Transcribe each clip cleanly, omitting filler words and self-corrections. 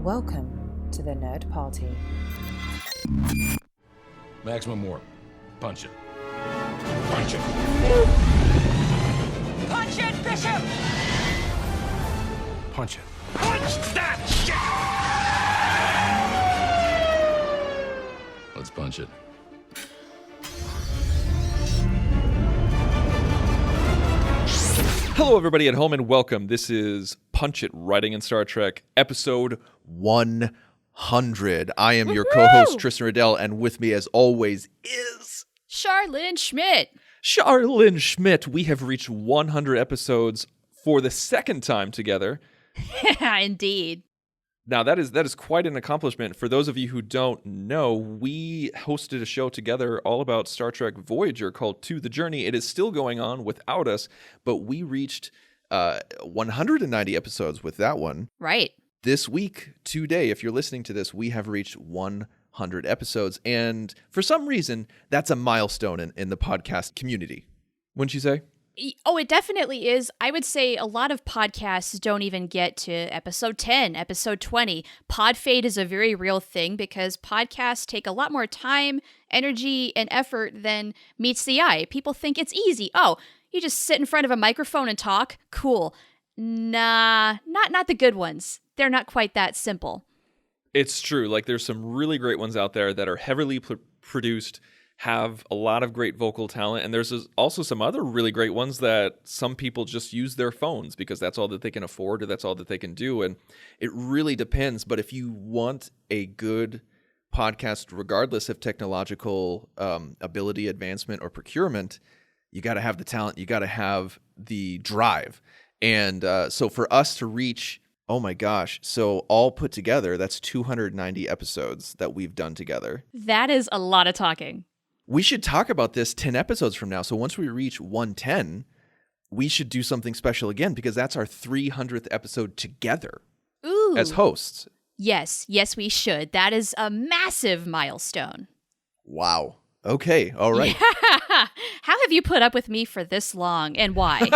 Welcome to the Nerd Party. Maximum warp. Punch it. Punch it. Punch it, Bishop! Punch it. Punch that shit! Let's punch it. Hello, everybody at home, and welcome. This is Punch It, Writing in Star Trek, episode 100. I am your co-host, Tristan Riddell, and with me, as always, is... Charlene Schmidt. Charlene Schmidt. We have reached 100 episodes for the second time together. Indeed. Now, that is quite an accomplishment. For those of you who don't know, we hosted a show together all about Star Trek Voyager called To the Journey. It is still going on without us, but we reached 190 episodes with that one. Right. This week, today, if you're listening to this, we have reached 100 episodes. And for some reason, that's a milestone in the podcast community. Wouldn't you say? Oh, it definitely is. I would say a lot of podcasts don't even get to episode 10, episode 20. Pod fade is a very real thing because podcasts take a lot more time, energy, and effort than meets the eye. People think it's easy. Oh, you just sit in front of a microphone and talk? Cool. Nah, not the good ones. They're not quite that simple. It's true. Like, there's some really great ones out there that are heavily produced, have a lot of great vocal talent, and there's also some other really great ones that some people just use their phones because that's all that they can afford or that's all that they can do, and it really depends. But if you want a good podcast, regardless of technological ability, advancement, or procurement, you got to have the talent, you got to have the drive. And so for us to reach, oh my gosh, so all put together, that's 290 episodes that we've done together. That is a lot of talking. We should talk about this 10 episodes from now. So once we reach 110, we should do something special again because that's our 300th episode together. Ooh. As hosts. Yes, we should. That is a massive milestone. Wow. Okay, all right. Yeah. How have you put up with me for this long and why?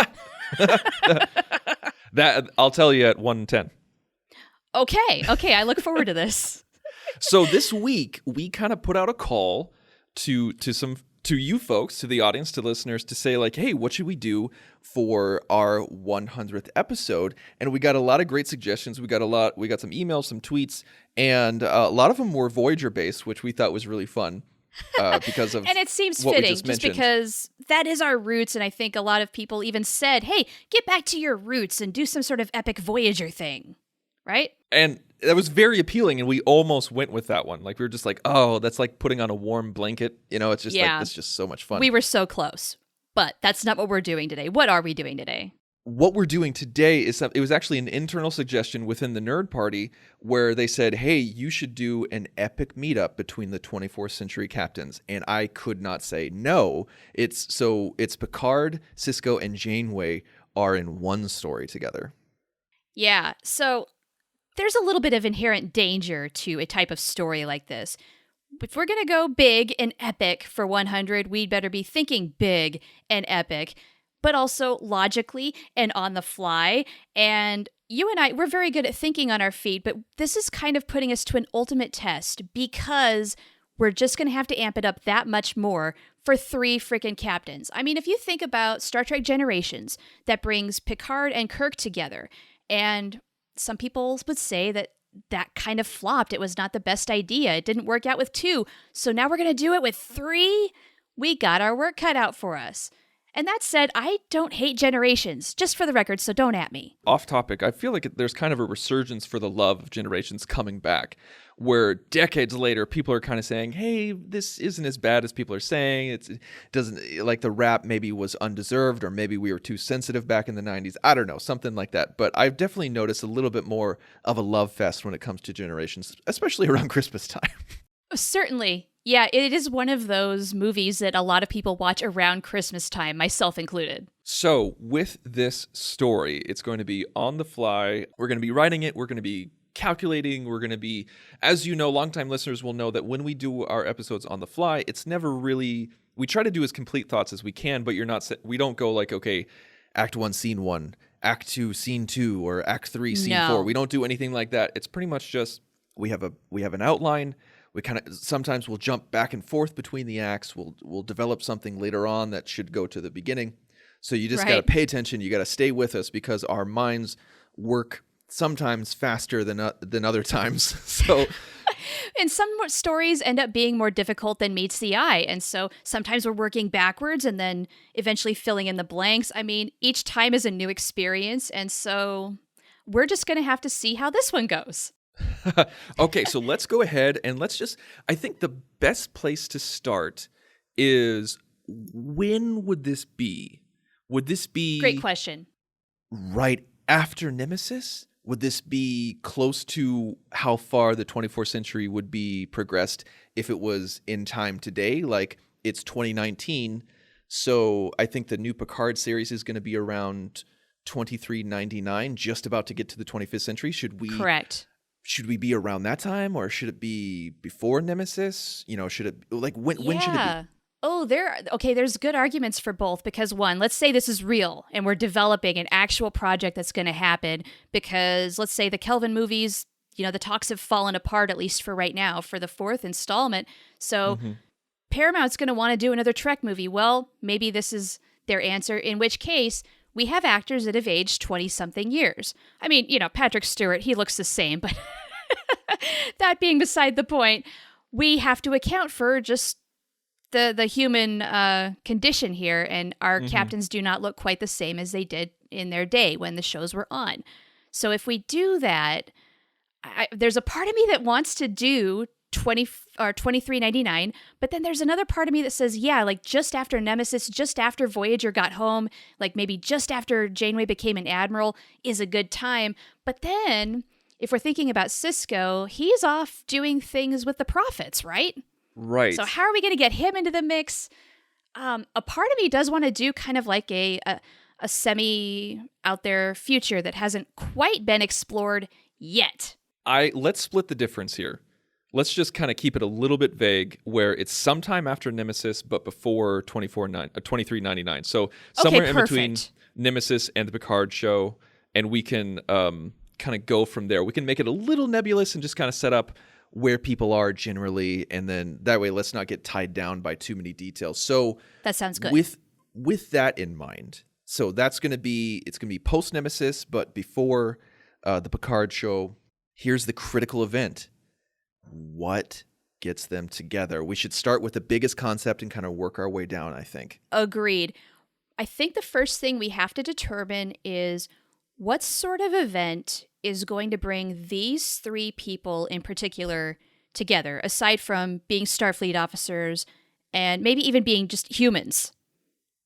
That I'll tell you at 110. Okay, I look forward to this. So this week, we kind of put out a call to you folks, to the audience, to listeners, to say like, hey, what should we do for our 100th episode? And we got a lot of great suggestions. We got some emails, some tweets, and a lot of them were Voyager based, which we thought was really fun because of and it seems what fitting just because that is our roots. And I think a lot of people even said, hey, get back to your roots and do some sort of epic Voyager thing, right? And that was very appealing, and we almost went with that one. Like, we were just like, oh, that's like putting on a warm blanket. You know, it's just like, it's just so much fun. We were so close, but that's not what we're doing today. What are we doing today? What we're doing today is it was actually an internal suggestion within the Nerd Party where they said, hey, you should do an epic meetup between the 24th century captains. And I could not say no. It's Picard, Sisko, and Janeway are in one story together. Yeah, so there's a little bit of inherent danger to a type of story like this. If we're going to go big and epic for 100, we'd better be thinking big and epic, but also logically and on the fly. And you and I, we're very good at thinking on our feet, but this is kind of putting us to an ultimate test because we're just going to have to amp it up that much more for 3 freaking captains. I mean, if you think about Star Trek Generations, that brings Picard and Kirk together, and some people would say that kind of flopped. It was not the best idea. It didn't work out with 2. So now we're going to do it with 3? We got our work cut out for us. And that said, I don't hate Generations, just for the record, so don't at me. Off topic, I feel like there's kind of a resurgence for the love of Generations coming back, where decades later, people are kind of saying, hey, this isn't as bad as people are saying. It doesn't, like, the rap maybe was undeserved, or maybe we were too sensitive back in the 90s. I don't know, something like that. But I've definitely noticed a little bit more of a love fest when it comes to Generations, especially around Christmas time. Certainly. Yeah, it is one of those movies that a lot of people watch around Christmas time, myself included. So with this story, it's going to be on the fly. We're going to be writing it. We're going to be calculating. We're going to be, as you know, longtime listeners will know that when we do our episodes on the fly, it's never really, we try to do as complete thoughts as we can, but we don't go like, okay, act 1, scene 1, Act 2, Scene 2, or Act 3, Scene No. 4. We don't do anything like that. It's pretty much just we have an outline. We kind of sometimes we'll jump back and forth between the acts. We'll develop something later on that should go to the beginning. So you just got to pay attention. You got to stay with us because our minds work sometimes faster than other times. So. And some stories end up being more difficult than meets the eye. And so sometimes we're working backwards and then eventually filling in the blanks. I mean, each time is a new experience. And so we're just going to have to see how this one goes. Okay, so let's go ahead and I think the best place to start is, when would this be? Would this be... Great question. Right after Nemesis? Would this be close to how far the 24th century would be progressed if it was in time today? Like, it's 2019, so I think the new Picard series is going to be around 2399, just about to get to the 25th century. Correct. Should we be around that time, or should it be before Nemesis? Should it, like, when should it be? Oh, there's good arguments for both, because one, let's say this is real and we're developing an actual project that's going to happen, because let's say the Kelvin movies, the talks have fallen apart, at least for right now, for the 4th installment. So Paramount's going to want to do another Trek movie. Well, maybe this is their answer, in which case we have actors that have aged 20-something years. I mean, Patrick Stewart, he looks the same, but that being beside the point, we have to account for just the human condition here, and our captains do not look quite the same as they did in their day when the shows were on. So if we do that, there's a part of me that wants to do 2399, but then there's another part of me that says, yeah, like just after Nemesis, just after Voyager got home, like maybe just after Janeway became an admiral is a good time. But then if we're thinking about Sisko, he's off doing things with the Prophets, right? Right. So how are we going to get him into the mix? A part of me does want to do kind of like a semi out there future that hasn't quite been explored yet. Let's split the difference here. Let's just kind of keep it a little bit vague, where it's sometime after Nemesis, but before 2399. So somewhere in between Nemesis and the Picard show, and we can kind of go from there. We can make it a little nebulous and just kind of set up where people are generally, and then that way let's not get tied down by too many details. So that sounds good. With that in mind, so it's going to be post Nemesis, but before the Picard show. Here's the critical event. What gets them together? We should start with the biggest concept and kind of work our way down, I think. Agreed. I think the first thing we have to determine is what sort of event is going to bring these three people in particular together, aside from being Starfleet officers and maybe even being just humans.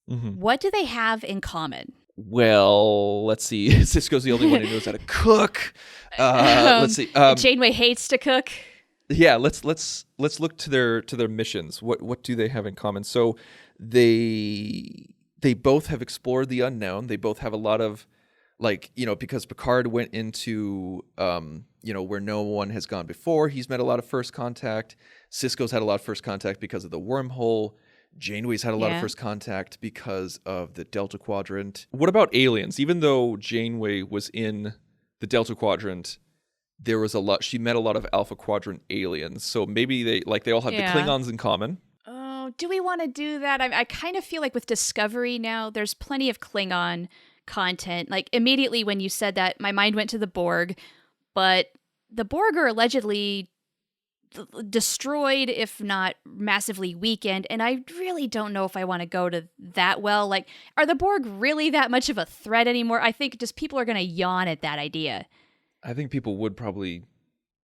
Mm-hmm. What do they have in common? Well, let's see. Sisko's the only one who knows how to cook. Let's see. Janeway hates to cook. Yeah, let's look to their missions. What do they have in common? So they both have explored the unknown. They both have a lot of, because Picard went into where no one has gone before. He's met a lot of first contact. Sisko's had a lot of first contact because of the wormhole. Janeway's had a lot of first contact because of the Delta Quadrant. What about aliens? Even though Janeway was in the Delta Quadrant, there was she met a lot of Alpha Quadrant aliens. So maybe they all have the Klingons in common. Oh, do we want to do that? I kind of feel like with Discovery now, there's plenty of Klingon content. Like immediately when you said that, my mind went to the Borg, but the Borg are allegedly destroyed, if not massively weakened, and I really don't know if I want to go to that well. Like, are the Borg really that much of a threat anymore? I think just people are going to yawn at that idea. I think people would probably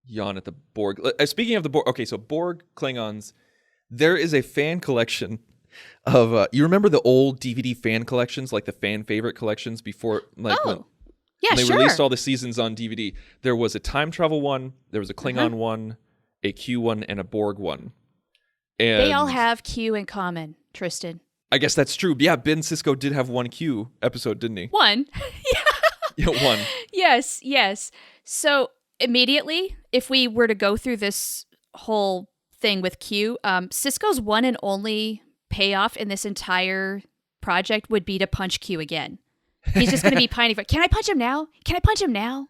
yawn at the Borg. Speaking of the Borg, okay, so Borg Klingons, there is a fan collection of, you remember the old DVD fan collections, like the fan favorite collections before, when they released all the seasons on DVD? There was a time travel one, there was a Klingon one, a Q one, and a Borg one. And they all have Q in common, Tristan. I guess that's true. Yeah, Ben Sisko did have one Q episode, didn't he? One. Yeah, one. Yes. So immediately, if we were to go through this whole thing with Q, Sisko's one and only payoff in this entire project would be to punch Q again. He's just going to be pining for, can I punch him now? Can I punch him now?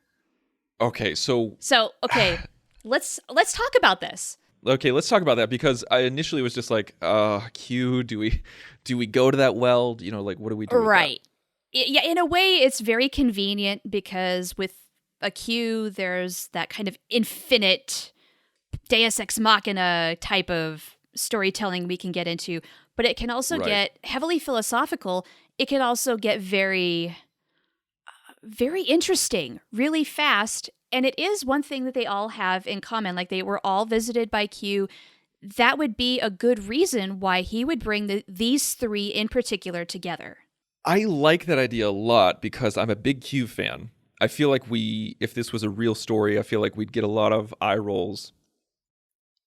Okay, so okay, let's talk about this. Okay, let's talk about that, because I initially was just like, Q, do we go to that well? You know, like, what do we do with Right. Yeah, in a way, it's very convenient because with a Q, there's that kind of infinite Deus Ex Machina type of storytelling we can get into, but it can also get heavily philosophical. It can also get very, very interesting, really fast. And it is one thing that they all have in common. Like, they were all visited by Q. That would be a good reason why he would bring these three in particular together. I like that idea a lot because I'm a big Q fan. I feel like if this was a real story, I feel like we'd get a lot of eye rolls.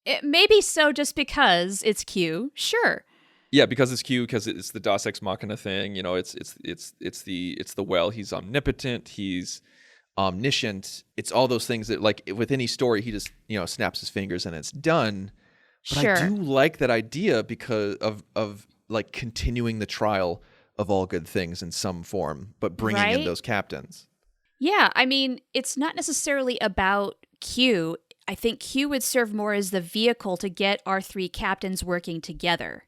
It may be so just because it's Q, sure. Yeah, because it's Q, because it's the Deus Ex Machina thing. You know, it's the well. He's omnipotent. He's omniscient. It's all those things that, like, with any story, he just, you know, snaps his fingers and it's done. But Sure. I do like that idea because of like continuing the trial of all good things in some form, but bringing in those captains. Yeah, I mean, it's not necessarily about Q. I think Q would serve more as the vehicle to get our three captains working together.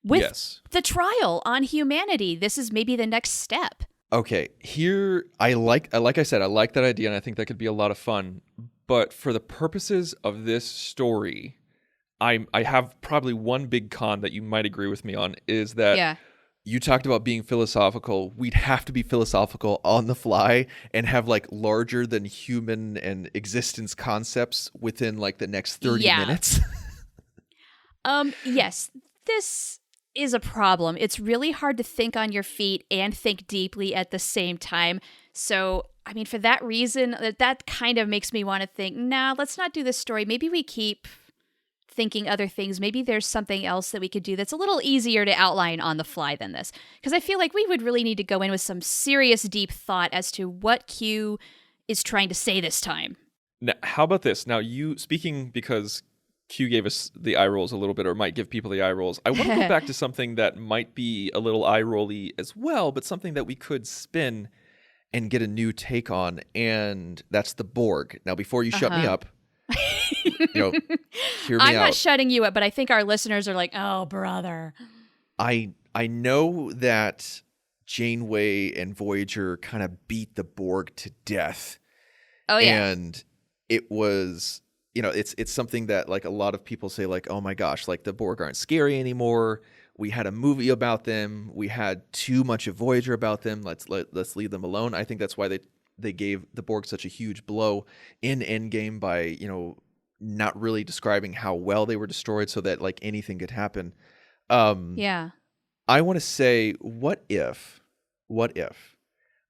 With the trial on humanity, this is maybe the next step. Okay, here like I said, I like that idea, and I think that could be a lot of fun. But for the purposes of this story, I have probably one big con that you might agree with me on, is that you talked about being philosophical. We'd have to be philosophical on the fly and have like larger than human and existence concepts within like the next 30 minutes. Yes, this is a problem. It's really hard to think on your feet and think deeply at the same time. So, I mean, for that reason, that kind of makes me want to think, nah, let's not do this story. Maybe we keep thinking other things. Maybe there's something else that we could do that's a little easier to outline on the fly than this. Because I feel like we would really need to go in with some serious deep thought as to what Q is trying to say this time. Now, how about this? Now, you speaking because Q gave us the eye rolls a little bit, or might give people the eye rolls. I want to go back to something that might be a little eye rolly as well, but something that we could spin and get a new take on, and that's the Borg. Now, before you shut me up, you know, hear me out. I'm not shutting you up, but I think our listeners are like, oh, brother. I know that Janeway and Voyager kind of beat the Borg to death. Oh, yeah. And it was, you know, it's something that like a lot of people say like, oh my gosh, like the Borg aren't scary anymore. We had a movie about them. We had too much of Voyager about them. Let's leave them alone. I think that's why they gave the Borg such a huge blow in Endgame by, you know, not really describing how well they were destroyed so that like anything could happen. Yeah. I want to say, what if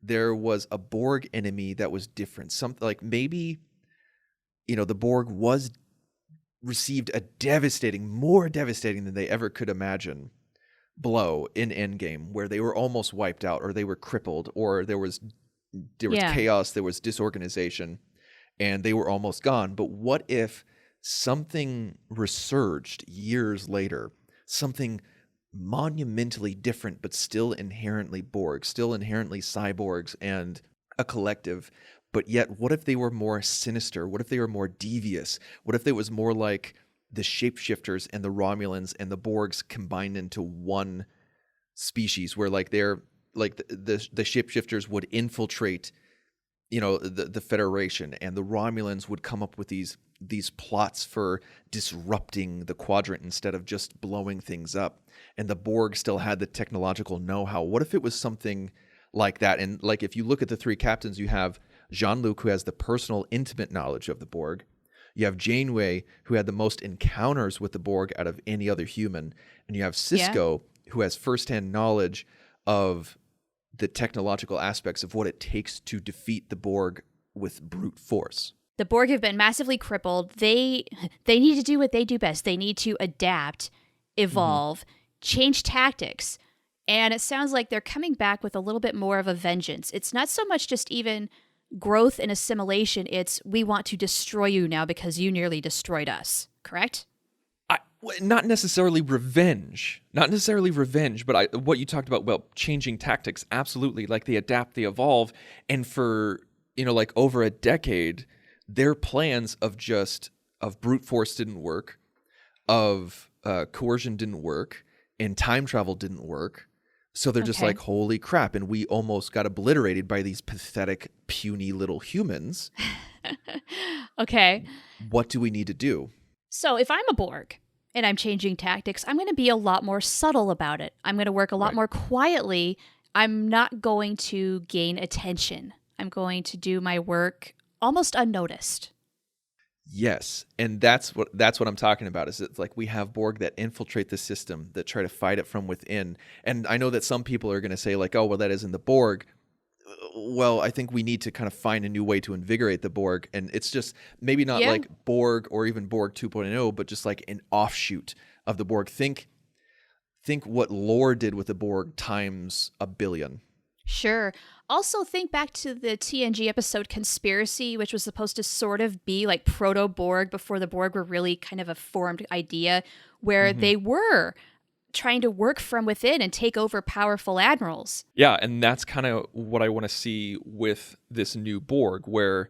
there was a Borg enemy that was different? Something like maybe, you know, the Borg received a more devastating than they ever could imagine blow in Endgame, where they were almost wiped out, or they were crippled, or there was chaos, there was disorganization, and they were almost gone. But what if something resurged years later, something monumentally different, but still inherently Borg, still inherently cyborgs and a collective, but yet what if they were more sinister? What if they were more devious? What if it was more like the shapeshifters and the Romulans and the Borgs combined into one species, where like they're like the shapeshifters would infiltrate, you know, the Federation, and the Romulans would come up with these plots for disrupting the quadrant instead of just blowing things up, and the Borg still had the technological know-how. What if it was something like that? And like, if you look at the three captains, you have Jean-Luc, who has the personal, intimate knowledge of the Borg. You have Janeway, who had the most encounters with the Borg out of any other human. And you have Sisko, who has firsthand knowledge of the technological aspects of what it takes to defeat the Borg with brute force. The Borg have been massively crippled. They need to do what they do best. They need to adapt, evolve, change tactics. And it sounds like they're coming back with a little bit more of a vengeance. It's not so much just even growth and assimilation. It's, we want to destroy you now because you nearly destroyed us. Correct? Not necessarily revenge, but what you talked about, well, changing tactics, absolutely. Like they adapt, they evolve, and for like over a decade, their plans of brute force didn't work, of coercion didn't work, and time travel didn't work. So they're just like, holy crap, and we almost got obliterated by these pathetic, puny little humans. Okay. What do we need to do? So if I'm a Borg and I'm changing tactics, I'm going to be a lot more subtle about it. I'm going to work a lot more quietly. I'm not going to gain attention. I'm going to do my work almost unnoticed. Yes, and that's what I'm talking about. Is it's like we have Borg that infiltrate the system, that try to fight it from within. And I know that some people are going to say like, oh, well, that isn't the Borg. Well, I think we need to kind of find a new way to invigorate the Borg, and it's just maybe not like Borg or even Borg 2.0, but just like an offshoot of the Borg. Think what Lore did with the Borg times a billion. Sure. Also, think back to the TNG episode Conspiracy, which was supposed to sort of be like proto-Borg before the Borg were really kind of a formed idea, where they were trying to work from within and take over powerful admirals. Yeah, and that's kind of what I want to see with this new Borg, where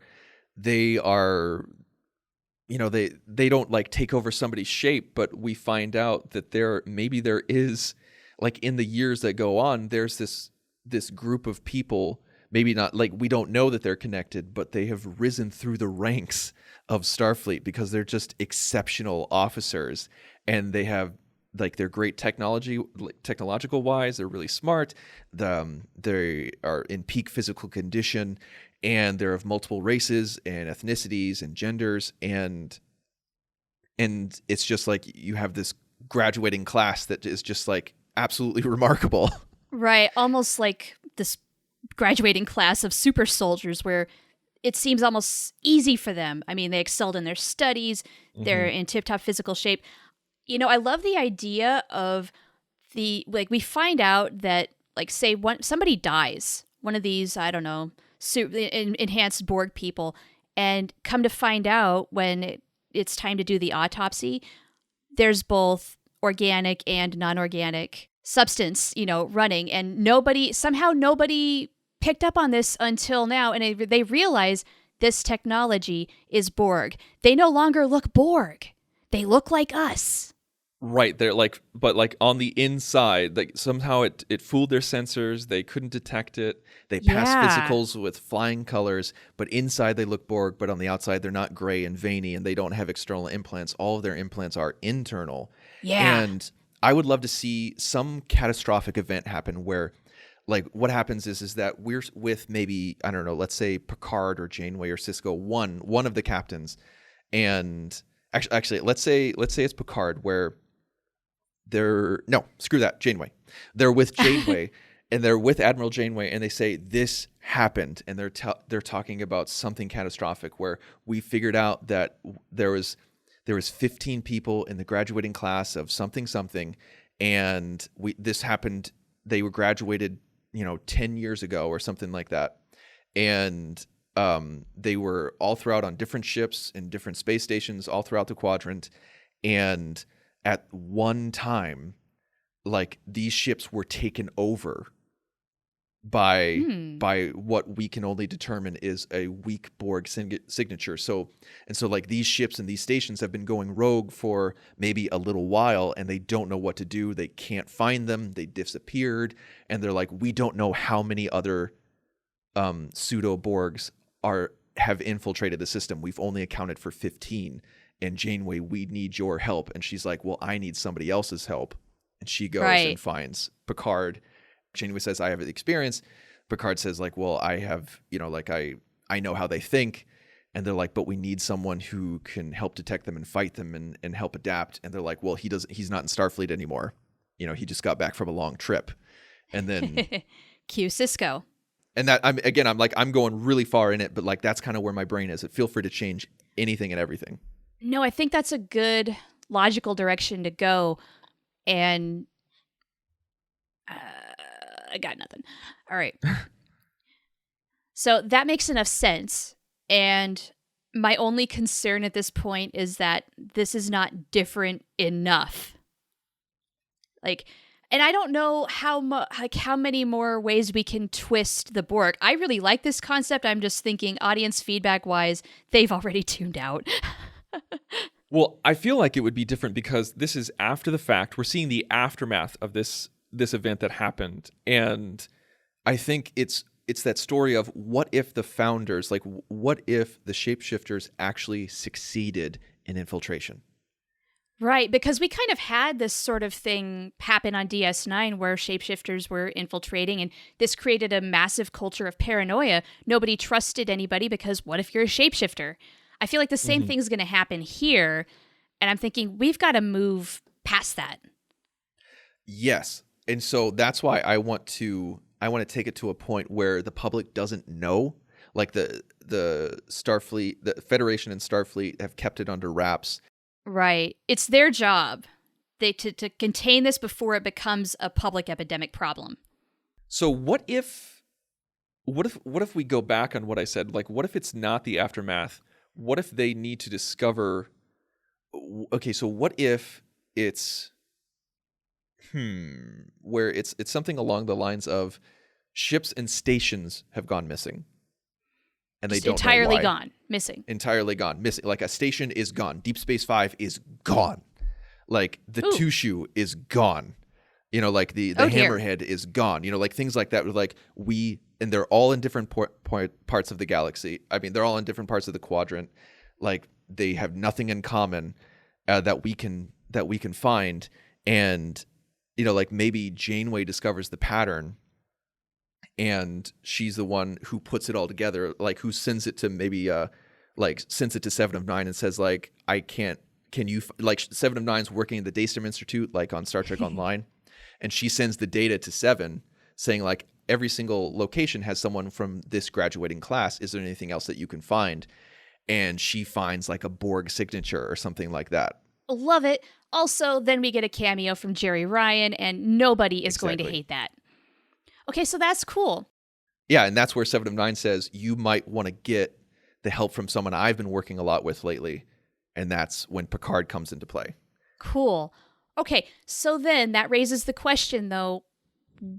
they are, they don't like take over somebody's shape, but we find out that there is, like in the years that go on, there's this group of people, maybe not like we don't know that they're connected, but they have risen through the ranks of Starfleet because they're just exceptional officers, and they have like they're great technological wise. They're really smart. They are in peak physical condition, and they're of multiple races and ethnicities and genders, and it's just like you have this graduating class that is just like absolutely remarkable. Right, almost like this graduating class of super soldiers where it seems almost easy for them. I mean, they excelled in their studies, they're in tip-top physical shape. I love the idea of we find out that, like, say somebody dies, one of these, I don't know, enhanced Borg people, and come to find out when it's time to do the autopsy, there's both organic and non-organic substance, running, and nobody picked up on this until now, and they realize this technology is Borg. They no longer look Borg. They look like us. Right, they're like, but like on the inside, like somehow it fooled their sensors. They couldn't detect it. They passed physicals with flying colors, but inside they look Borg. But on the outside, they're not gray and veiny, and they don't have external implants. All of their implants are internal. Yeah, and I would love to see some catastrophic event happen where, like, what happens is that we're with maybe, I don't know, let's say Picard or Janeway or Sisko, one of the captains, and actually, let's say it's Picard where. Screw that, Janeway. They're with Janeway, and they're with Admiral Janeway, and they say this happened, and they're talking about something catastrophic where we figured out that there was 15 people in the graduating class of something, and this happened. They were graduated, 10 years ago or something like that, and they were all throughout on different ships and different space stations all throughout the quadrant, and at one time, like, these ships were taken over by what we can only determine is a weak Borg signature. So like these ships and these stations have been going rogue for maybe a little while, and they don't know what to do. They can't find them. They disappeared, and they're like, we don't know how many other pseudo Borgs have infiltrated the system. We've only accounted for 15. And Janeway, we need your help. And she's like, well, I need somebody else's help. And she goes and finds Picard. Janeway says, I have the experience. Picard says, like, well, I have, I know how they think. And they're like, but we need someone who can help detect them and fight them and help adapt. And they're like, well, he's not in Starfleet anymore. He just got back from a long trip. And then cue Sisko. And that I'm going really far in it, but like that's kind of where my brain is. Feel free to change anything and everything. No, I think that's a good logical direction to go. And I got nothing. All right. So that makes enough sense. And My only concern at this point is that this is not different enough. Like, and I don't know how many more ways we can twist the Borg. I really like this concept. I'm just thinking audience feedback wise, they've already tuned out. Well, I feel like it would be different because this is after the fact. We're seeing the aftermath of this event that happened, and I think it's that story of what if the founders, like what if the shapeshifters actually succeeded in infiltration? Right, because we kind of had this sort of thing happen on DS9 where shapeshifters were infiltrating, and this created a massive culture of paranoia. Nobody trusted anybody because what if you're a shapeshifter? I feel like the same thing's going to happen here, and I'm thinking we've got to move past that. Yes, and so that's why I want to take it to a point where the public doesn't know, like the Starfleet, the Federation and Starfleet have kept it under wraps. Right. It's their job to contain this before it becomes a public epidemic problem. So what if we go back on what I said? Like, what if it's not the aftermath? What if they need to discover? Okay, so what if it's where it's something along the lines of ships and stations have gone missing. And they Just don't entirely know why. gone, missing. Entirely gone, missing. Like a station is gone. Deep Space 5 is gone. Like the Ooh. Tushu is gone. You know, like the Oh, dear. Hammerhead is gone. You know, like things like that. Like and they're all in different parts of the galaxy. I mean, they're all in different parts of the quadrant. Like they have nothing in common that we can find. And you know, like maybe Janeway discovers the pattern. And she's the one who puts it all together, like who sends it to maybe, sends it to Seven of Nine and says, like, can you, like Seven of Nine's working in the Daystrom Institute, like on Star Trek Online. And she sends the data to Seven saying, like, every single location has someone from this graduating class. Is there anything else that you can find? And she finds like a Borg signature or something like that. Love it. Also, then we get a cameo from Jerry Ryan, and nobody is going to Exactly. hate that. Okay, so that's cool. Yeah, and that's where Seven of Nine says, you might want to get the help from someone I've been working a lot with lately. And that's when Picard comes into play. Cool. Okay, so then that raises the question, though.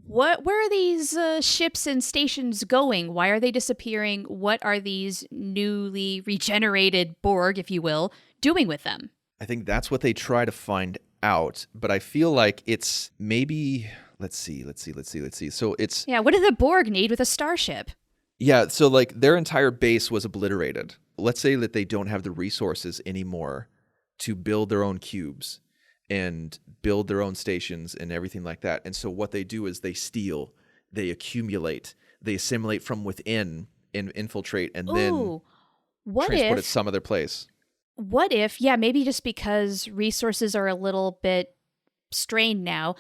Where are these ships and stations going? Why are they disappearing? What are these newly regenerated Borg, if you will, doing with them? I think that's what they try to find out. But I feel like it's maybe... Let's see. So it's... Yeah, what do the Borg need with a starship? Yeah, so like their entire base was obliterated. Let's say that they don't have the resources anymore to build their own cubes and build their own stations and everything like that. And so what they do is they steal, they accumulate, they assimilate from within and infiltrate and then transport it some other place. What if, yeah, maybe just because resources are a little bit strained now,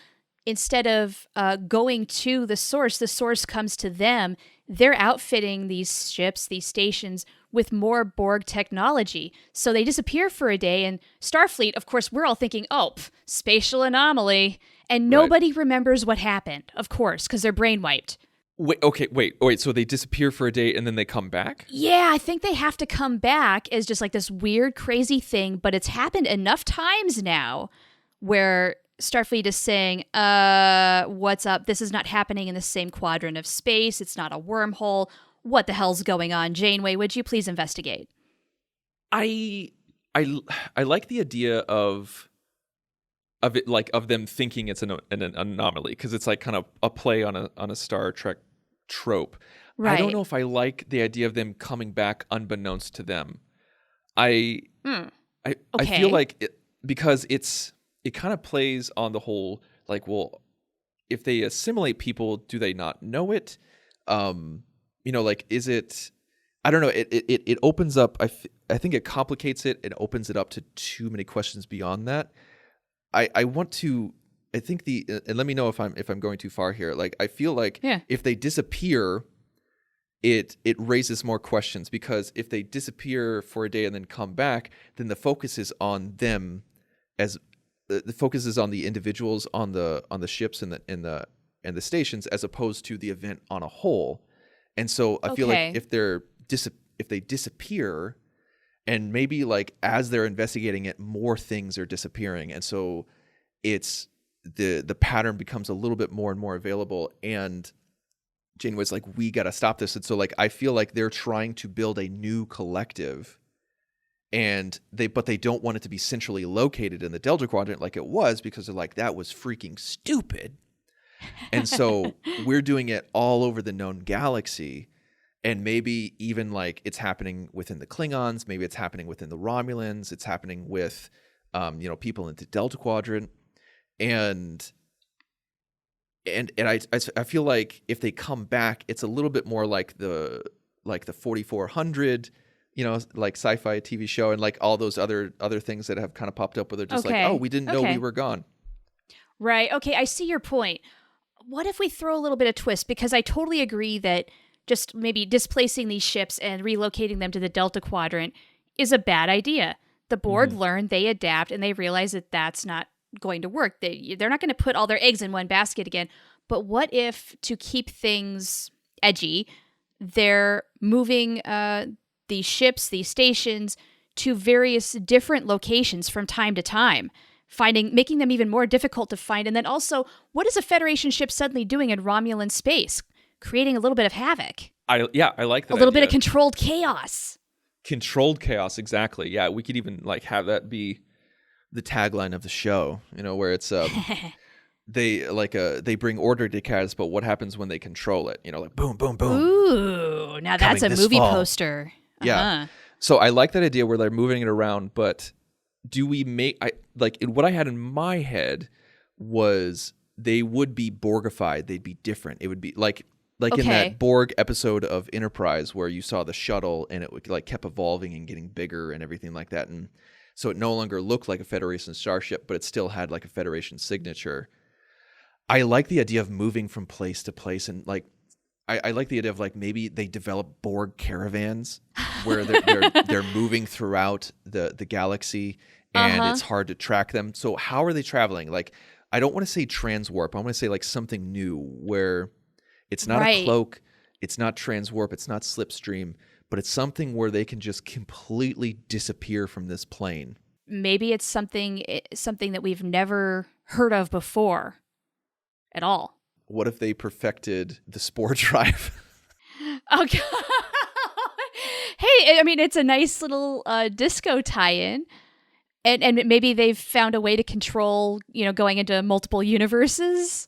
instead of going to the source comes to them. They're outfitting these ships, these stations, with more Borg technology. So they disappear for a day, and Starfleet, of course, we're all thinking, spatial anomaly. And nobody remembers what happened, of course, because they're brainwiped. Wait. So they disappear for a day and then they come back? Yeah, I think they have to come back as just like this weird, crazy thing, but it's happened enough times now where Starfleet is saying, what's up? This is not happening in the same quadrant of space. It's not a wormhole. What the hell's going on? Janeway, would you please investigate? I like the idea of it, like of them thinking it's an anomaly, because it's like kind of a play on a Star Trek trope. Right. I don't know if I like the idea of them coming back unbeknownst to them. I feel like because it kind of plays on the whole, like, well, if they assimilate people, do they not know it? Like, is it, I don't know. It opens up, I think it complicates it. It opens it up to too many questions beyond that. And let me know if I'm going too far here. Like, I feel like if they disappear, it raises more questions, because if they disappear for a day and then come back, then the focus is on them as the focus is on the individuals on the ships and the stations, as opposed to the event on a whole. And so I feel like if they disappear, And maybe like as they're investigating it, more things are disappearing. And so it's the pattern becomes a little bit more and more available. And Janeway's like, we got to stop this. And so like, I feel like they're trying to build a new collective, but they don't want it to be centrally located in the Delta Quadrant like it was, because they're like, that was freaking stupid. And so we're doing it all over the known galaxy. And maybe even like it's happening within the Klingons, maybe it's happening within the Romulans, it's happening with, people in the Delta Quadrant, and I feel like if they come back, it's a little bit more like the 4400, like sci-fi TV show, and like all those other things that have kind of popped up where they're just like, oh, we didn't know we were gone. Right. Okay, I see your point. What if we throw a little bit of twist? Because I totally agree that just maybe displacing these ships and relocating them to the Delta Quadrant is a bad idea. The Borg learn, they adapt, and they realize that that's not going to work. They're not going to put all their eggs in one basket again. But what if, to keep things edgy, they're moving these ships, these stations, to various different locations from time to time, making them even more difficult to find? And then also, what is a Federation ship suddenly doing in Romulan space? Creating a little bit of havoc. I like that. A little bit of controlled chaos. Controlled chaos, exactly. Yeah, we could even like have that be the tagline of the show, where it's they bring order to chaos, but what happens when they control it? Like boom, boom, boom. Ooh, now that's a movie poster. Yeah. So I like that idea where they're moving it around, but do we what I had in my head was they would be Borgified, they'd be different. It would be like in that Borg episode of Enterprise where you saw the shuttle and it like kept evolving and getting bigger and everything like that. And so it no longer looked like a Federation starship, but it still had like a Federation signature. I like the idea of moving from place to place, and like I like the idea of like maybe they develop Borg caravans where they're moving throughout the galaxy, and it's hard to track them. So how are they traveling? Like, I don't want to say transwarp. I want to say like something new where it's not a cloak, it's not transwarp, it's not slipstream, but it's something where they can just completely disappear from this plane. Maybe it's something that we've never heard of before at all. What if they perfected the spore drive? Oh, God. Hey, I mean, it's a nice little disco tie-in. And maybe they've found a way to control, going into multiple universes.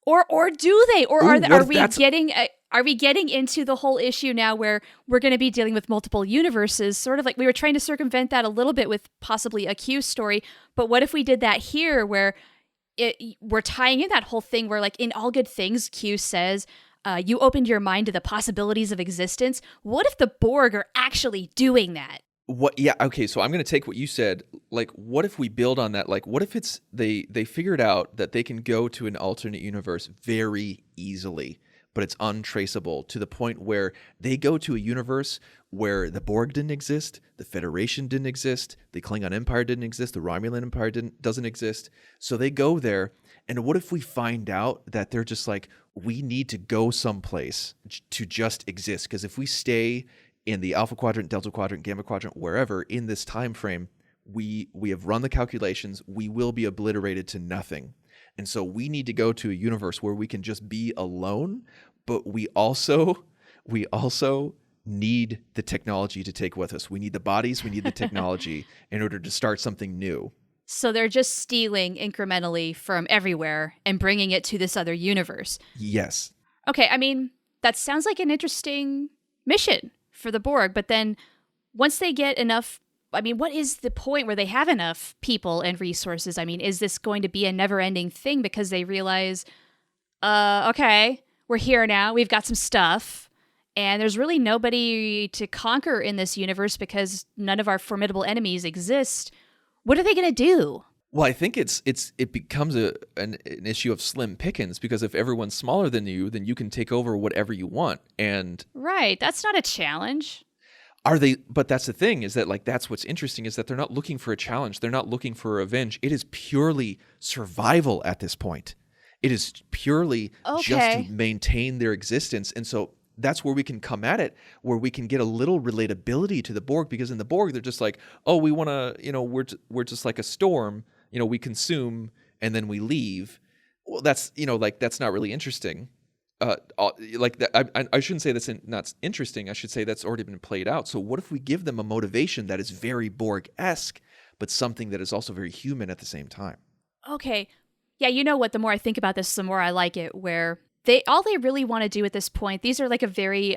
Or do they? Or are we getting into the whole issue now where we're going to be dealing with multiple universes? Sort of like we were trying to circumvent that a little bit with possibly a Q story. But what if we did that here where we're tying in that whole thing where, like, in All Good Things, Q says, you opened your mind to the possibilities of existence. What if the Borg are actually doing that? What? Yeah. Okay. So I'm going to take what you said. Like, what if we build on that? Like, what if it's they figured out that they can go to an alternate universe very easily, but it's untraceable to the point where they go to a universe where the Borg didn't exist, the Federation didn't exist, the Klingon Empire didn't exist, the Romulan Empire doesn't exist. So they go there, and what if we find out that they're just like, we need to go someplace to just exist? Because if we stay in the Alpha Quadrant, Delta Quadrant, Gamma Quadrant, wherever in this time frame, we have run the calculations, we will be obliterated to nothing. And so we need to go to a universe where we can just be alone, but we also need the technology to take with us. We need the bodies, we need the technology in order to start something new. So they're just stealing incrementally from everywhere and bringing it to this other universe. Yes. Okay, I mean, that sounds like an interesting mission for the Borg, but then once they get enough, I mean, what is the point where they have enough people and resources? I mean, is this going to be a never-ending thing because they realize, okay, we're here now, we've got some stuff, and there's really nobody to conquer in this universe because none of our formidable enemies exist. What are they going to do? Well, I think it becomes an issue of slim pickings, because if everyone's smaller than you, then you can take over whatever you want. And right, that's not a challenge. Are they? But that's the thing, is that like that's what's interesting, is that they're not looking for a challenge. They're not looking for revenge. It is purely survival at this point. It is purely just to maintain their existence. And so that's where we can come at it, where we can get a little relatability to the Borg, because in the Borg, they're just like, oh, we want to, we're just like a storm, we consume and then we leave. Well, that's, that's not really interesting. Like that, I shouldn't say that's not interesting. I should say that's already been played out. So what if we give them a motivation that is very Borg-esque, but something that is also very human at the same time? Okay. Yeah, you know what? The more I think about this, the more I like it, where they really want to do at this point, these are like a very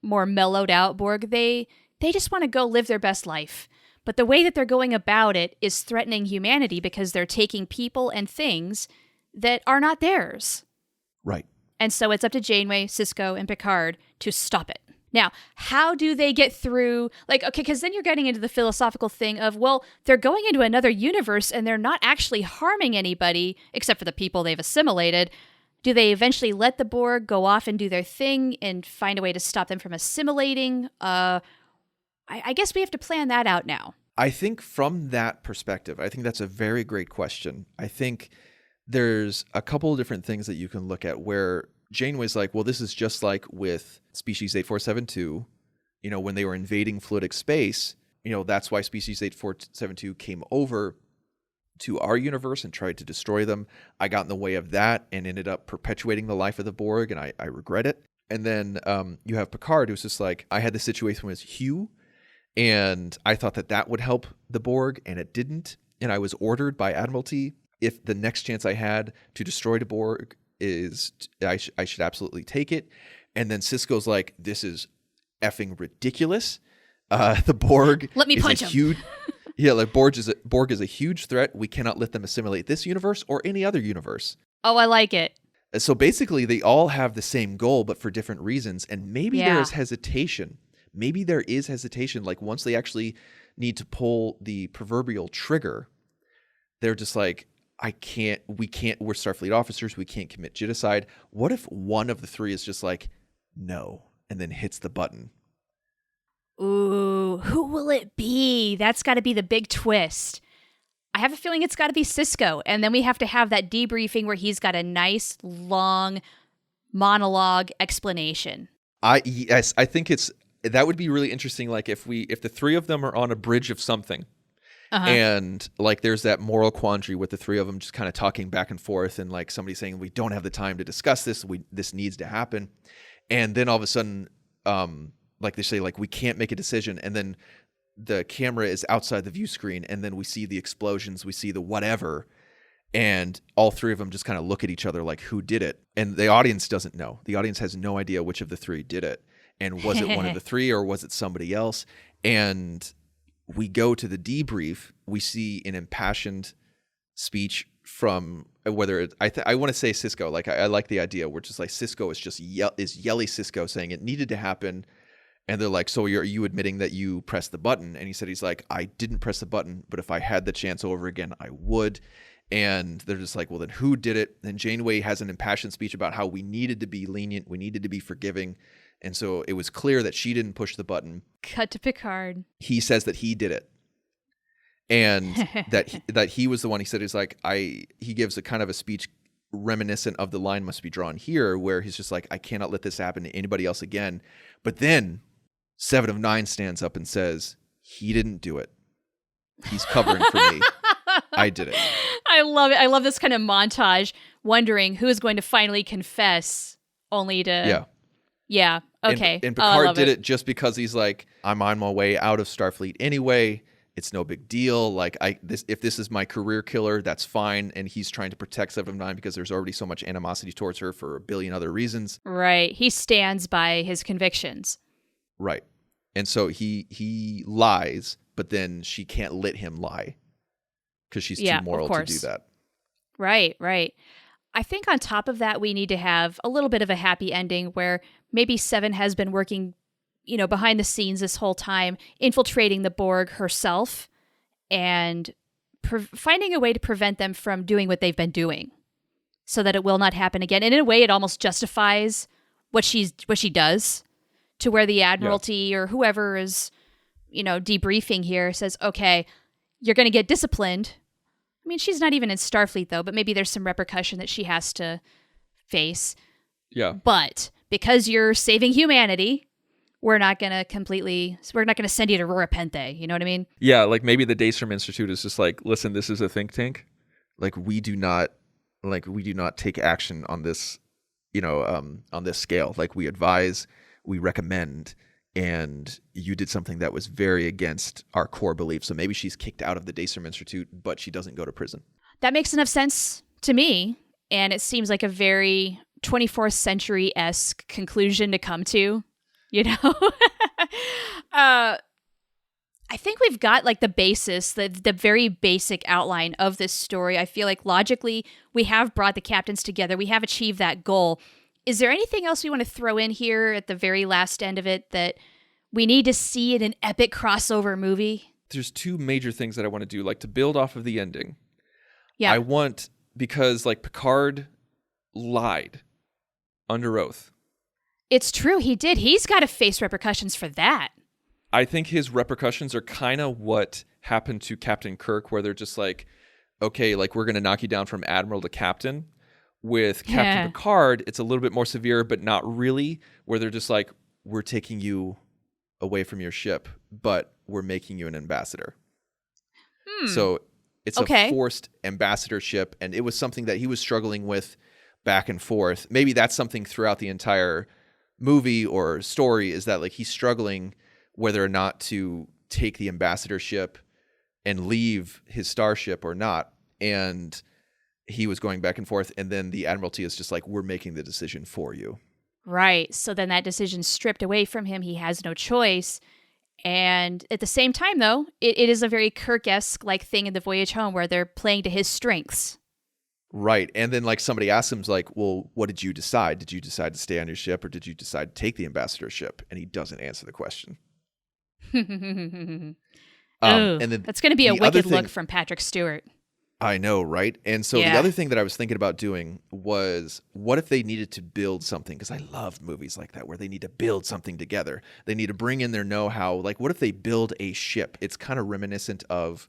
more mellowed out Borg. They just want to go live their best life. But the way that they're going about it is threatening humanity because they're taking people and things that are not theirs. Right. And so it's up to Janeway, Sisko, and Picard to stop it. Now, how do they get through, because then you're getting into the philosophical thing of, well, they're going into another universe and they're not actually harming anybody except for the people they've assimilated. Do they eventually let the Borg go off and do their thing and find a way to stop them from assimilating? I guess we have to plan that out now. I think from that perspective, I think that's a very great question. I think there's a couple of different things that you can look at where Janeway's like, well, this is just like with Species 8472, when they were invading fluidic space, that's why Species 8472 came over to our universe and tried to destroy them. I got in the way of that and ended up perpetuating the life of the Borg, and I regret it. And then you have Picard, who's just like, I had this situation with Hugh, and I thought that would help the Borg, and it didn't. And I was ordered by Admiralty, if the next chance I had to destroy the Borg is, I should absolutely take it. And then Sisko's like, this is effing ridiculous. The Borg let me punch him. Yeah, like Borg is a huge threat. We cannot let them assimilate this universe or any other universe. Oh, I like it. So basically, they all have the same goal, but for different reasons. And maybe there is hesitation. Maybe there is hesitation. Like once they actually need to pull the proverbial trigger, they're just like, we're Starfleet officers. We can't commit genocide. What if one of the three is just like, no, and then hits the button? Ooh, who will it be? That's got to be the big twist. I have a feeling it's got to be Sisko. And then we have to have that debriefing where he's got a nice, long monologue explanation. I think that would be really interesting. Like if the three of them are on a bridge of something, and like there's that moral quandary with the three of them just kind of talking back and forth, and like somebody saying, we don't have the time to discuss this. This needs to happen. And then all of a sudden, like they say, like, we can't make a decision. And then the camera is outside the view screen, and then we see the explosions, we see the whatever, and all three of them just kind of look at each other like, who did it? And the audience doesn't know. The audience has no idea which of the three did it. And was it one of the three, or was it somebody else? And we go to the debrief. We see an impassioned speech from whether I want to say Sisko. Like I like the idea where just like Sisko is just yelly Sisko saying it needed to happen. And they're like, so are you admitting that you pressed the button? And he's like, I didn't press the button, but if I had the chance over again, I would. And they're just like, well, then who did it? And Janeway has an impassioned speech about how we needed to be lenient. We needed to be forgiving. And so it was clear that she didn't push the button. Cut to Picard. He says that he did it. And that he was the one. He said, he gives a kind of a speech reminiscent of the line must be drawn here, where he's just like, I cannot let this happen to anybody else again. But then 7 of 9 stands up and says, he didn't do it. He's covering for me. I did it. I love it. I love this kind of montage, wondering who is going to finally confess, only to... Yeah. Okay. And Picard did it just because he's like, I'm on my way out of Starfleet anyway. It's no big deal. Like if this is my career killer, that's fine. And he's trying to protect 7 of 9 because there's already so much animosity towards her for a billion other reasons. Right. He stands by his convictions. Right. And so he lies, but then she can't let him lie because she's too moral to do that. Right. I think on top of that, we need to have a little bit of a happy ending where maybe 7 has been working, behind the scenes this whole time, infiltrating the Borg herself and finding a way to prevent them from doing what they've been doing so that it will not happen again. And in a way, it almost justifies what she does, to where the Admiralty or whoever is, debriefing here says, okay, you're going to get disciplined. I mean, she's not even in Starfleet, though, but maybe there's some repercussion that she has to face. Yeah. But because you're saving humanity, we're not going to send you to Rurapente. You know what I mean? Yeah, like maybe the Daystrom Institute is just like, listen, this is a think tank. Like we do not take action on this, on this scale. Like we advise, we recommend, and you did something that was very against our core beliefs. So maybe she's kicked out of the Daystrom Institute, but she doesn't go to prison. That makes enough sense to me. And it seems like a very 24th century-esque conclusion to come to, I think we've got like the basis, the very basic outline of this story. I feel like logically we have brought the captains together. We have achieved that goal. Is there anything else we want to throw in here at the very last end of it that we need to see in an epic crossover movie? There's two major things that I want to do, like to build off of the ending. Yeah. Because like Picard lied under oath. It's true, he did. He's got to face repercussions for that. I think his repercussions are kind of what happened to Captain Kirk, where they're just like, okay, like we're going to knock you down from Admiral to Captain. With Captain Picard, it's a little bit more severe, but not really, where they're just like, we're taking you away from your ship, but we're making you an ambassador. So it's a forced ambassadorship, and it was something that he was struggling with back and forth. Maybe that's something throughout the entire movie or story, is that like he's struggling whether or not to take the ambassadorship and leave his starship or not. And he was going back and forth, and then the Admiralty is just like, we're making the decision for you. Right. So then that decision's stripped away from him. He has no choice. And at the same time, though, it is a very Kirk-esque like thing in The Voyage Home where they're playing to his strengths. Right. And then like somebody asks him like, well, what did you decide? Did you decide to stay on your ship, or did you decide to take the ambassadorship? And he doesn't answer the question. And then that's going to be a wicked look from Patrick Stewart. I know, right? And so the other thing that I was thinking about doing was, what if they needed to build something? Because I love movies like that where they need to build something together. They need to bring in their know-how. Like, what if they build a ship? It's kind of reminiscent of,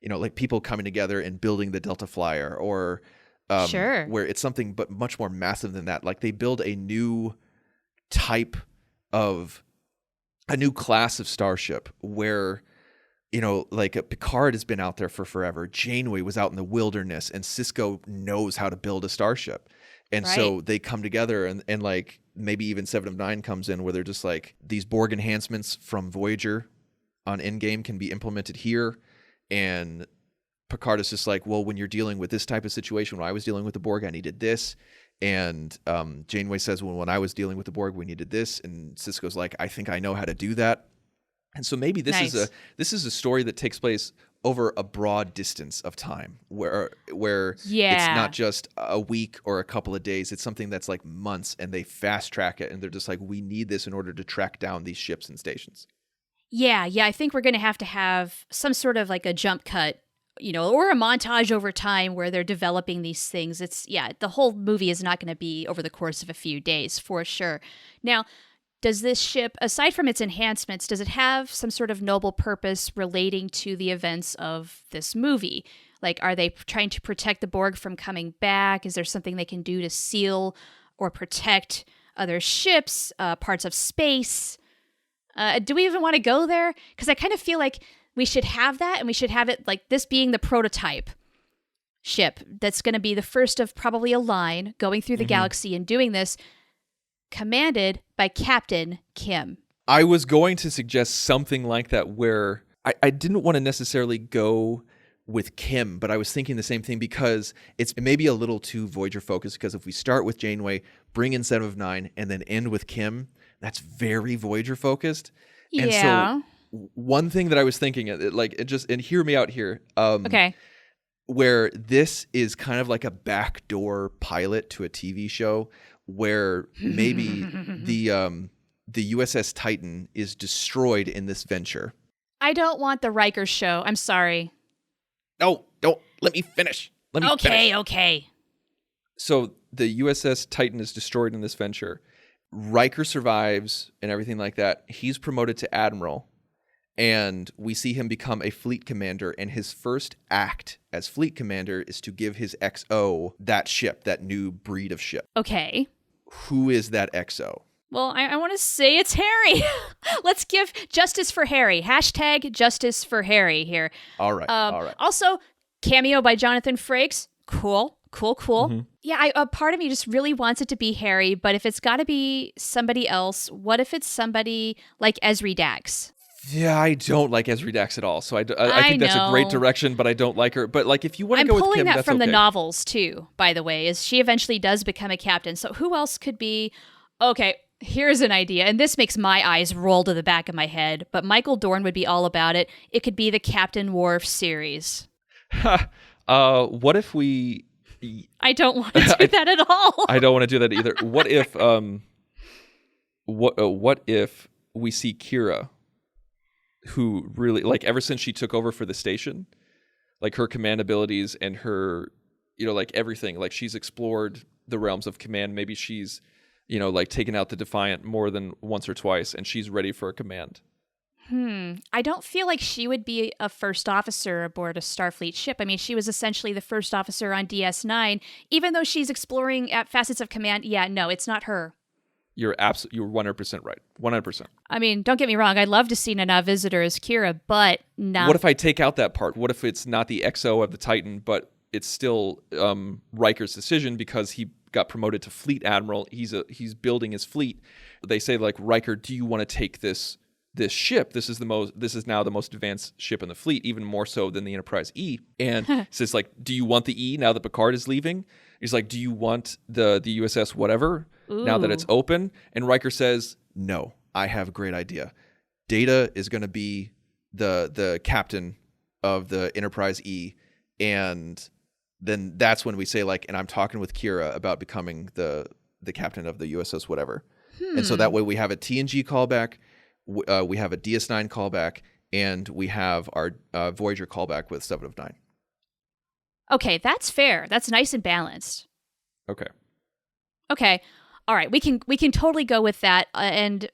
like people coming together and building the Delta Flyer, or where it's something but much more massive than that. Like they build a new type of, a new class of starship where, like Picard has been out there for forever. Janeway was out in the wilderness, and Sisko knows how to build a starship. And so they come together, and like maybe even 7 of 9 comes in, where they're just like, these Borg enhancements from Voyager on Endgame can be implemented here. And Picard is just like, well, when you're dealing with this type of situation, when I was dealing with the Borg, I needed this. And Janeway says, well, when I was dealing with the Borg, we needed this. And Sisko's like, I think I know how to do that. And so maybe this is a story that takes place over a broad distance of time, where it's not just a week or a couple of days. It's something that's like months, and they fast track it, and they're just like, we need this in order to track down these ships and stations. Yeah, I think we're going to have some sort of like a jump cut, or a montage over time where they're developing these things. The whole movie is not going to be over the course of a few days, for sure. Now, does this ship, aside from its enhancements, does it have some sort of noble purpose relating to the events of this movie? Like, are they trying to protect the Borg from coming back? Is there something they can do to seal or protect other ships, parts of space? Do we even want to go there? Because I kind of feel like we should have that, and we should have it like this being the prototype ship that's going to be the first of probably a line going through the galaxy and doing this, commanded by Captain Kim. I was going to suggest something like that, where I didn't want to necessarily go with Kim, but I was thinking the same thing, because it may be a little too Voyager focused, because if we start with Janeway, bring in 7 of 9, and then end with Kim, that's very Voyager focused. And so one thing that I was thinking, and hear me out here. Where this is kind of like a backdoor pilot to a TV show, where maybe the USS Titan is destroyed in this venture. I don't want the Riker show. I'm sorry. No, don't. Let me finish. Okay. So the USS Titan is destroyed in this venture. Riker survives and everything like that. He's promoted to Admiral, and we see him become a fleet commander, and his first act as fleet commander is to give his XO that ship, that new breed of ship. Okay. who is that XO? Well, I want to say it's Harry. Let's give justice for Harry. Hashtag justice for Harry here. All right. Also, cameo by Jonathan Frakes. Cool. Mm-hmm. Yeah, a part of me just really wants it to be Harry, but if it's got to be somebody else, what if it's somebody like Ezri Dax? Yeah, I don't like Ezri Dax at all. So I think that's a great direction, but I don't like her. But like, if you want to go with Kim, I'm pulling that that's from okay. the novels too, by the way, is she eventually does become a captain. So who else could be? Okay, here's an idea, and this makes my eyes roll to the back of my head, but Michael Dorn would be all about it. It could be the Captain Worf series. What if we... I don't want to do that at all. I don't want to do that either. What if what if we see Kira, who really, like, ever since she took over for the station, like her command abilities and her, like everything, like she's explored the realms of command. Maybe she's, like taken out the Defiant more than once or twice, and she's ready for a command. I don't feel like she would be a first officer aboard a Starfleet ship. I mean, she was essentially the first officer on DS9, even though she's exploring at facets of command. Yeah, no, it's not her. You're 100% right. 100%. I mean, don't get me wrong. I'd love to see Nana Visitor as Kira, but no. What if I take out that part? What if it's not the XO of the Titan, but it's still Riker's decision because he got promoted to Fleet Admiral. He's building his fleet. They say, like, Riker, do you want to take this ship? This is now the most advanced ship in the fleet, even more so than the Enterprise E. And says, like, do you want the E now that Picard is leaving? He's like, do you want the USS whatever now that it's open? And Riker says, no, I have a great idea. Data is going to be the captain of the Enterprise E, and then that's when we say, like, and I'm talking with Kira about becoming the captain of the USS whatever. And so that way we have a TNG callback, we have a DS9 callback, and we have our Voyager callback with 7 of 9. Okay, that's fair. That's nice and balanced. Okay. All right, we can totally go with that. And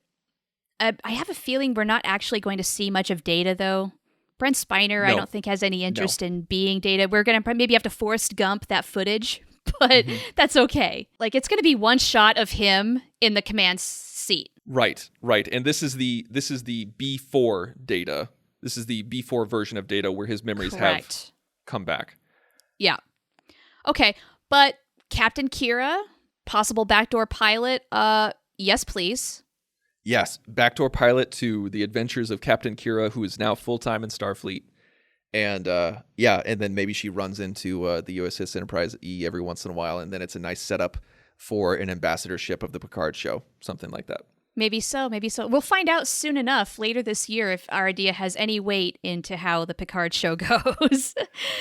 I have a feeling we're not actually going to see much of Data, though. Brent Spiner, I don't think, has any interest in being Data. We're going to maybe have to Forrest Gump that footage, but that's okay. Like, it's going to be one shot of him in the command seat. Right. And this is the B4 Data. This is the B4 version of Data where his memories have come back. Yeah. Okay, but Captain Kira, possible backdoor pilot, yes, please. Yes, backdoor pilot to the adventures of Captain Kira, who is now full-time in Starfleet. And and then maybe she runs into the USS Enterprise E every once in a while, and then it's a nice setup for an ambassadorship of the Picard show, something like that. Maybe so. We'll find out soon enough later this year if our idea has any weight into how the Picard show goes.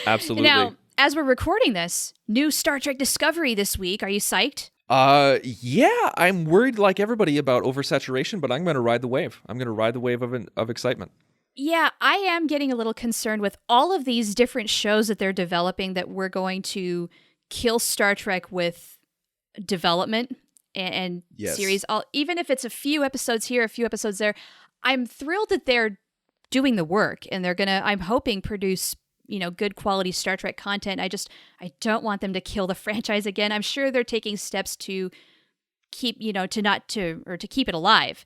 Absolutely. Now, as we're recording this, new Star Trek Discovery this week. Are you psyched? Yeah, I'm worried like everybody about oversaturation, but I'm going to ride the wave. I'm going to ride the wave of excitement. Yeah, I am getting a little concerned with all of these different shows that they're developing that we're going to kill Star Trek with development and series. Even if it's a few episodes here, a few episodes there, I'm thrilled that they're doing the work and they're going to, I'm hoping, produce good quality Star Trek content. I don't want them to kill the franchise again. I'm sure they're taking steps to keep, to keep it alive.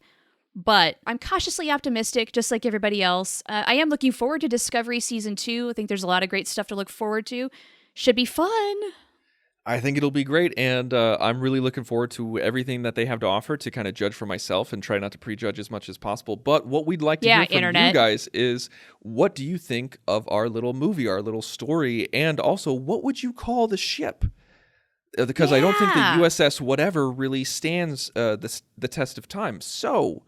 But I'm cautiously optimistic, just like everybody else. I am looking forward to Discovery Season 2. I think there's a lot of great stuff to look forward to. Should be fun. I think it'll be great, and I'm really looking forward to everything that they have to offer to kind of judge for myself and try not to prejudge as much as possible. But what we'd like to hear from you guys is, what do you think of our little movie, our little story, and also, what would you call the ship? Because I don't think the USS whatever really stands the test of time. So,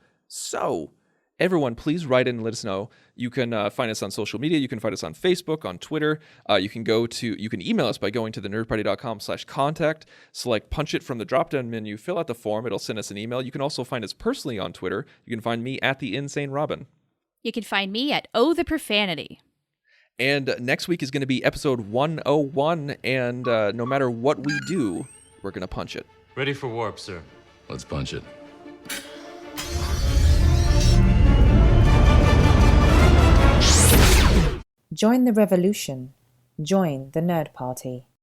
everyone, please write in and let us know. You can find us on social media. You can find us on Facebook, on Twitter. You can email us by going to thenerdparty.com/contact. Select Punch It from the drop-down menu. Fill out the form. It'll send us an email. You can also find us personally on Twitter. You can find me at the Insane Robin. You can find me at Oh the Profanity. And next week is going to be episode 101. And no matter what we do, we're going to punch it. Ready for warp, sir. Let's punch it. Join the revolution. Join the Nerd Party.